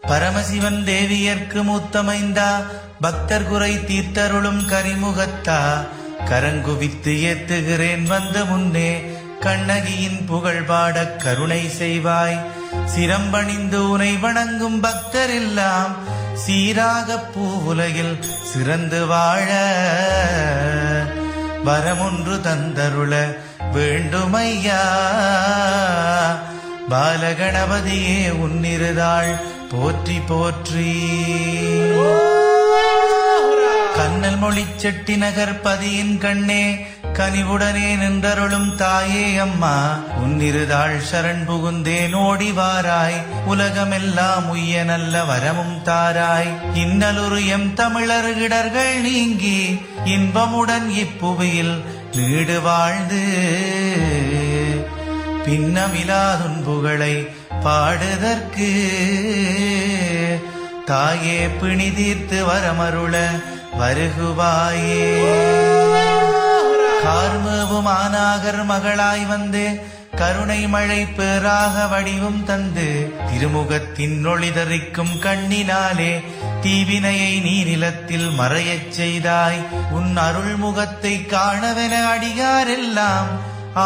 பரமசிவன் தேவியர்க்கு மூத்தமைந்தா பக்தர் குறை தீர்த்தருளும் கரிமுகத்தா கரங்குவித்து ஏத்துகிறேன் வந்த முன்னே கண்ணகியின் புகழ் பாட கருணை செய்வாய். சிரம்பணிந்து உனை வணங்கும் பக்தரெல்லாம் சீராக பூவுலகில் சிறந்து வாழ வரமொன்று தந்தருள வேண்டுமையா. பாலகணபதியே உன்னிருதாள் போற்றி போற்றி. கண்ணல் மொழி செட்டி நகர்பதியின் கண்ணே கனிவுடனே நின்றருளும் தாயே அம்மா உன்னிருதாள் சரண் புகுந்தேன் ஓடிவாராய். உலகமெல்லாம் உய்ய நல்ல வரமும் தாராய். இன்னலுறு எம் தமிழர் இடர்கள் நீங்கி இன்பமுடன் இப்புவியில் நீடு வாழ்ந்து பின்னமிலாதுன்புகளை பாடுதற்கு தாயே பிணி தீர்த்து வரமருள வருகுவாயே. கார்மேவும் ஆனாகர் மகளாய் வந்து கருணை மழை பேராக வடிவும் தந்து திருமுகத்தின் ஒளிதறிக்கும் கண்ணினாலே தீவினையை நீ நிலத்தில் மறையச் செய்தாய். உன் அருள்முகத்தை காணவென அடியாரெல்லாம்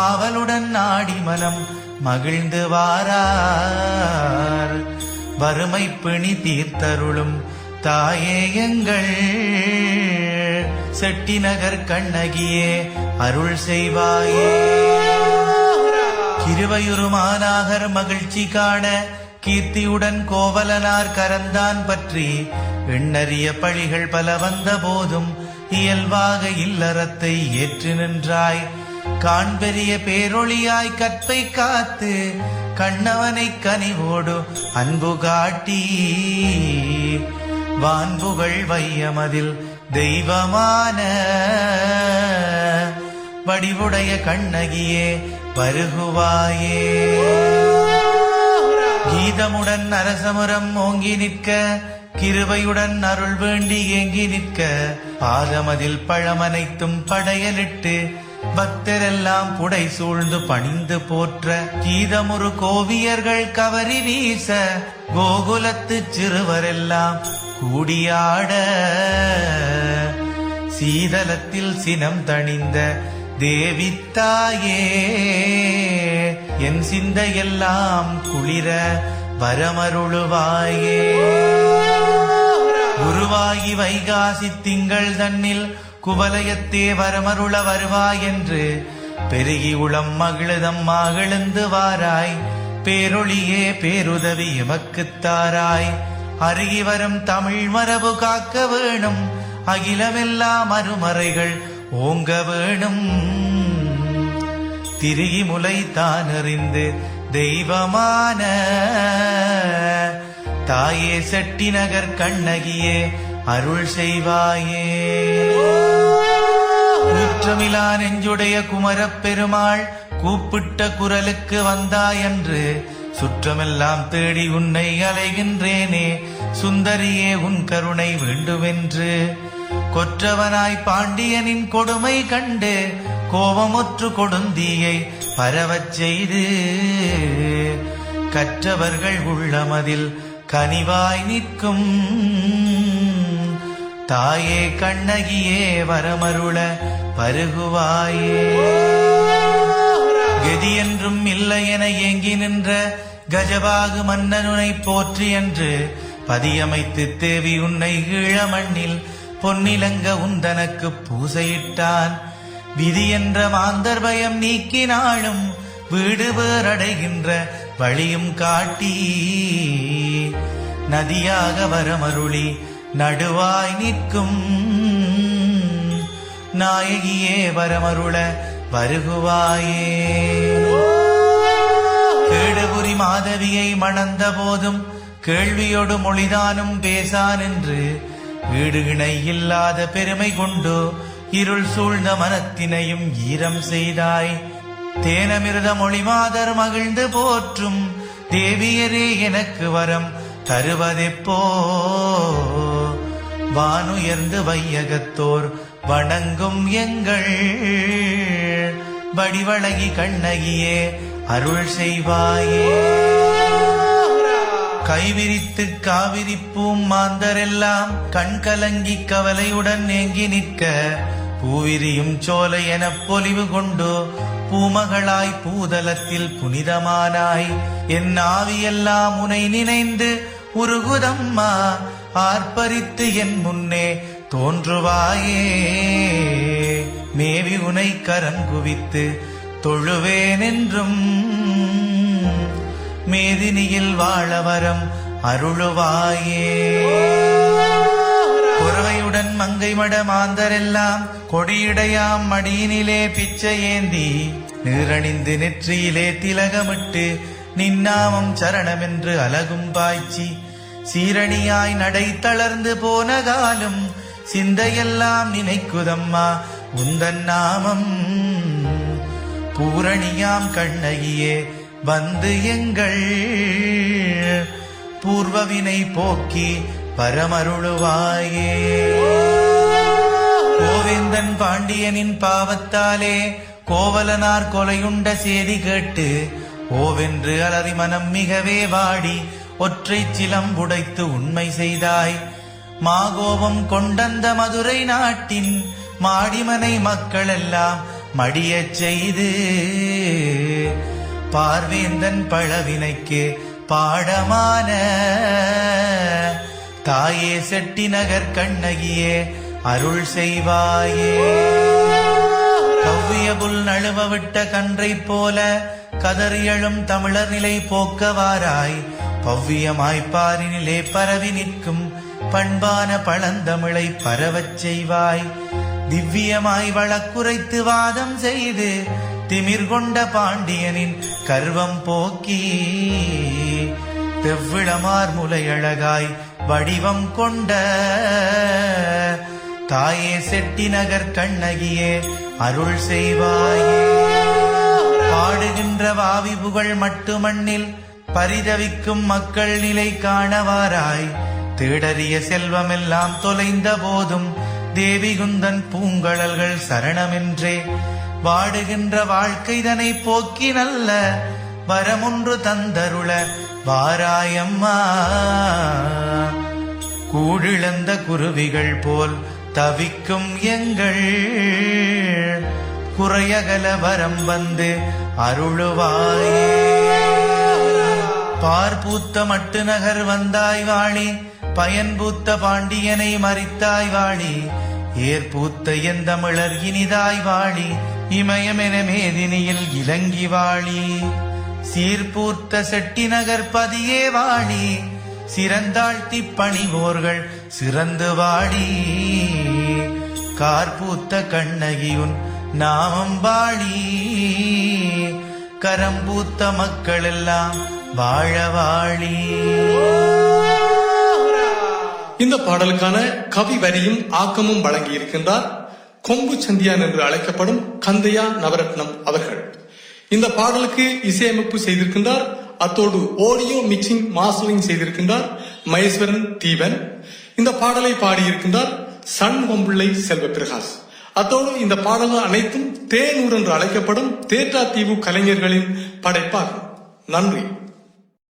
ஆவலுடன் நாடி மனம் மகிழ்ந்து வாரார். வறுமை பிணி தீர்த்தருளும் தாயே எங்கள் செட்டி நகர் கண்ணகியே அருள் செய்வாயே. கிருவையுருமானாகர் மகிழ்ச்சி காண கீர்த்தியுடன் கோவலனார் கரந்தான் பற்றி எண்ணறிய பழிகள் பல வந்த போதும் இயல்பாக இல்லறத்தை ஏற்று நின்றாய். காண்பெரிய பேரொளியாய் கற்பை காத்து கண்ணவனை கனிவோடு அன்பு காட்டி வான்புகள் வையமதில் தெய்வமான வடிவுடைய கண்ணகியே வருகுவாயே. கீதமுடன் அரசமுரம் ஓங்கி நிற்க கிருபையுடன் அருள் வேண்டி ஏங்கி நிற்க பாதமதில் பழமனைத்தும் படையலிட்டு பக்தரெல்லாம் புடை சூழ்ந்து பணிந்து போற்ற கீதமுறு கோவியர்கள் கவரி வீச கோகுலத்து சிறுவரெல்லாம் கூடியாட சீதலத்தில் சினம் தணிந்த தேவித்தாயே என் சிந்தையெல்லாம் குளிர வரமருளுவாயே. குருவாகி வைகாசி திங்கள் தன்னில் குவலயத்தே வரமருள வருவாய் என்று பெருகி உளம் மகிழுதம் மகிழ்ந்து வாராய். பேரொளியே பேருதவி எமக்குத்தாராய். அருகி வரும் தமிழ் மரபு காக்க வேணும் அகிலமெல்லாம் அருமறைகள் ஓங்க வேணும். திரிகி முலை தானறிந்து தெய்வமான தாயே செட்டி நகர் கண்ணகியே அருள் செய்வாயே. குற்றமிலா நெஞ்சுடைய குமரப் பெருமாள் கூப்பிட்ட குரலுக்கு வந்தாயன்று சுற்றமெல்லாம் தேடி உன்னை அலைகின்றேனே சுந்தரியே உன் கருணை வேண்டுமென்று. கொற்றவனாய் பாண்டியனின் கொடுமை கண்டு கோபமுற்று கொடுந்தீயை பரவச் செய்து கற்றவர்கள் உள்ளமதில் கனிவாய் நிற்கும் தாயே கண்ணகியே வரமருள பருகுவாயே. கதி என்றும் இல்லை என ஏங்கி நின்ற கஜபாகு மன்னனுனை போற்றி என்று பதியமைத்து தேவி உன்னை ஈழமண்ணில் பொன்னிலங்க உந்தனக்கு பூசையிட்டான். விதி என்ற மாந்தர் பயம் நீக்கினாலும் வீடு பேரடைகின்ற வழியும் காட்டி நதியாக வரமருளி நடுவாய் நிற்கும் நாயகியே வரமருள வருகுவாயே. கேடுபுரி மாதவியை மணந்த போதும் கேள்வியோடு மொழிதானும் பேசான் என்று வீடு இணை இல்லாத பெருமை கொண்டு இருள் சூழ்ந்த மனத்தினையும் ஈரம் செய்தாய். தேனமிர்த மொழி மாதர் மகிழ்ந்து போற்றும் தேவியரே எனக்கு வரம் தருவதெப்போ. வானுயர்ந்து வையகத்தோர் வணங்கும் எங்கள் வடிவழகி கண்ணகியே அருள் செய்வாயே. கைவிரித்து காவிரிப்பூம் மாந்தரெல்லாம் கண்கலங்கி கவலையுடன் ஏங்கி நிற்க பூவிரியும் சோலை எனப் பொலிவு கொண்டு பூமகளாய் பூதலத்தில் புனிதமானாய் என் ஆவியெல்லாம் உனை நினைந்து உருகுதம்மா ஆர்ப்பரித்து என் முன்னே தோன்றுவாயே மேவி உனை கரங்குவித்து தொழுவேன் என்றும் மேதினியில் வாழ வரம் அருளுவாயே. குறவையுடன் மங்கை மட மாந்தரெல்லாம் கொடியுடையாம் மடியினிலே பிச்சை ஏந்தி நீரணிந்து நெற்றியிலே திலகமிட்டு நின்னாமம் சரணமென்று அலகும் பாய்ச்சி சீரணியாய் நடை தளர்ந்து போன காலம் சிந்தையெல்லாம் நினைக்குதம்மா உந்தன் நாமம். பூரணியாம் கண்ணகியே வந்து எங்கள் பூர்வவினை போக்கி பரமருளுவாயே. கோவேந்தன் பாண்டியனின் பாவத்தாலே கோவலனார் கொலையுண்ட செய்தி கேட்டு ஓவென்று அலறி மனம் மிகவே வாடி ஒற்றை சிலம்புடைத்து உண்மை செய்தாய். மாகோபம் கொண்டந்த மதுரை நாட்டின் மாடிமனை மக்களெல்லாம் மடியச் செய்து பார்வேந்தன் பழவினைக்கு பாடமான தாயே செட்டி நகர் கண்ணகியே அருள் செய்வாயே. கவ்விய புல் நழுவ விட்ட கன்றை போல கதறியழும் தமிழர் நிலை போக்கவாராய் பவ்வியமாய்ப்பாரினிலே பரவி நிற்கும் பண்பான பழந்தமிழை பரவச் செய்வாய். திவ்யமாய் வழக்குரைத்து வாதம் செய்து திமிர் கொண்ட பாண்டியனின் கர்வம் போக்கி தெவ்விளமார் முலையழகாய் வடிவம் கொண்ட தாயே செட்டி நகர் கண்ணகியே அருள் செய்வாயே. பாடுகின்ற வாவி புகழ் மட்டுமண்ணில் பரிதவிக்கும் மக்கள் நிலை காணவாராய் தேடறிய செல்வமெல்லாம் தொலைந்த போதும் தேவிகுந்தன் பூங்கழல்கள் சரணமென்றே வாடுகின்ற வாழ்க்கைதனை போக்கி நல்ல வரமொன்று தந்தருள வாராயம்மா. கூடிழந்த குருவிகள் போல் தவிக்கும் எங்கள் குறையகல வரம் வந்து அருளுவாயே. பார்பூத்த மட்டு நகர் வந்தாய் வாழி பயன்பூத்த பாண்டியனை மறித்தாய் வாழி ஏற்பூத்த எந்தமிழர் இனிதாய் வாழி இமயமென மேதினியில் இலங்கி வாழி சீர்பூர்த்த செட்டி நகர் பதியே வாழி சிறந்தாழ்த்தி பணிவோர்கள் சிறந்து வாழி கார்பூத்த கண்ணகியுன் நாமம் வாழி கரம்பூத்த மக்கள் எல்லாம் வாழ வாழி. இந்த பாடலுக்கான கவி வரியும் ஆக்கமும் வழங்கி இருக்கின்றார் கொம்பு சந்தியான் என்று அழைக்கப்படும் கந்தையா நவரத்னம் அவர்கள். இந்த பாடலுக்கு இசையமைப்பு செய்திருக்கின்றார். அத்தோடு ஆடியோ மிக்சிங் மாஸ்டரிங் செய்திருக்கின்றார் மகேஸ்வரன் தீபன். இந்த பாடலை பாடியிருக்கின்றார் சண்முகம்பிள்ளை செல்வ பிரகாஷ். அத்தோடு இந்த பாடல்கள் அனைத்தும் தேனூர் என்று அழைக்கப்படும் தேற்றாத்தீவு கலைஞர்களின் படைப்பாகும். நன்றி.